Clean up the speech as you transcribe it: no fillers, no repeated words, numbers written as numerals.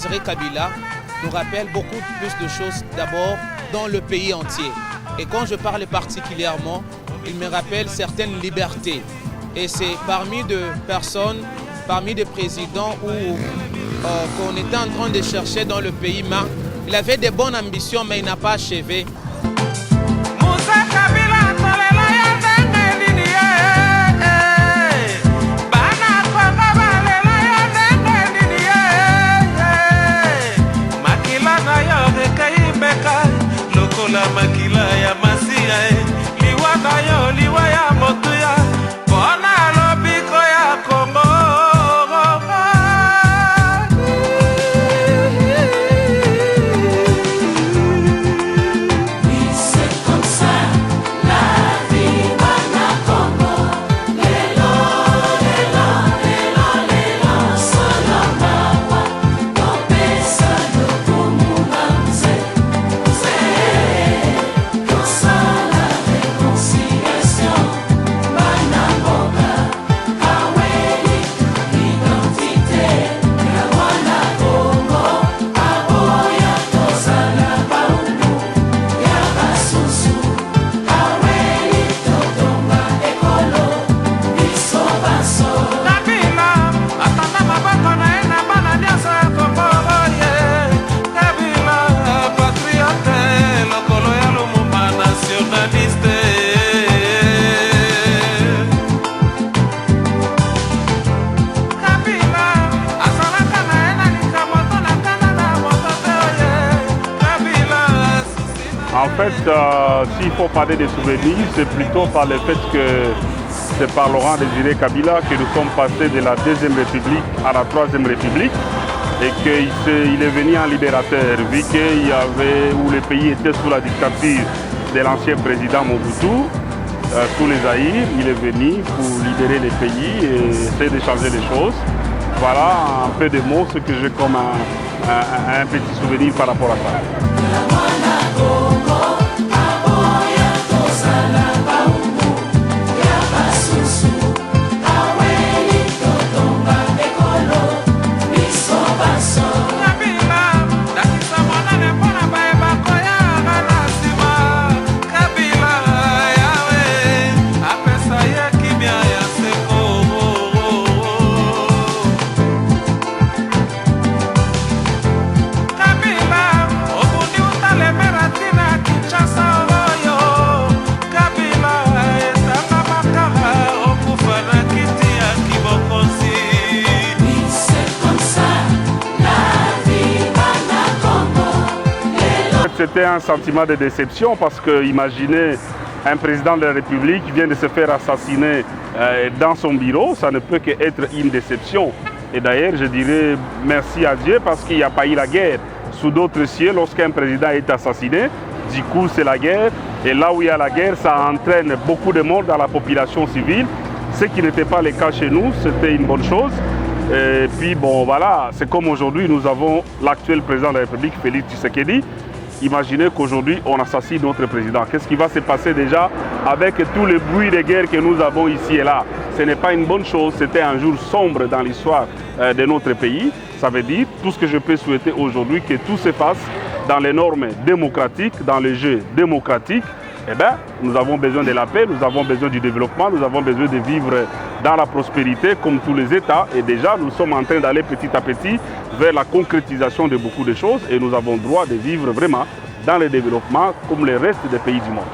Désiré Kabila nous rappelle beaucoup plus de choses d'abord dans le pays entier. Et quand je parle particulièrement, il me rappelle certaines libertés. Et c'est parmi des personnes, parmi des présidents qu'on était en train de chercher dans le pays. Il avait des bonnes ambitions, mais il n'a pas achevé. En fait, s'il faut parler des souvenirs, c'est plutôt par le fait que c'est par Laurent Désiré Kabila que nous sommes passés de la Deuxième République à la Troisième République et qu'il est venu en libérateur, vu qu'il y avait, où le pays était sous la dictature de l'ancien président Mobutu, sous les Zaïre, il est venu pour libérer les pays et essayer de changer les choses. Voilà un peu de mots, ce que j'ai comme un petit souvenir par rapport à ça. C'était un sentiment de déception parce que imaginez un président de la République qui vient de se faire assassiner dans son bureau, ça ne peut qu'être une déception. Et d'ailleurs, je dirais merci à Dieu parce qu'il n'y a pas eu la guerre. Sous d'autres cieux, lorsqu'un président est assassiné, du coup c'est la guerre. Et là où il y a la guerre, ça entraîne beaucoup de morts dans la population civile. Ce qui n'était pas le cas chez nous, c'était une bonne chose. Et puis bon voilà, c'est comme aujourd'hui, nous avons l'actuel président de la République, Félix Tshisekedi. Imaginez qu'aujourd'hui, on assassine notre président. Qu'est-ce qui va se passer déjà avec tous les bruits de guerre que nous avons ici et là? Ce n'est pas une bonne chose. C'était un jour sombre dans l'histoire de notre pays. Ça veut dire, tout ce que je peux souhaiter aujourd'hui, que tout se fasse dans les normes démocratiques, dans les jeux démocratiques. Eh bien, nous avons besoin de la paix, nous avons besoin du développement, nous avons besoin de vivre dans la prospérité comme tous les États. Et déjà, nous sommes en train d'aller petit à petit vers la concrétisation de beaucoup de choses et nous avons le droit de vivre vraiment dans le développement comme le reste des pays du monde.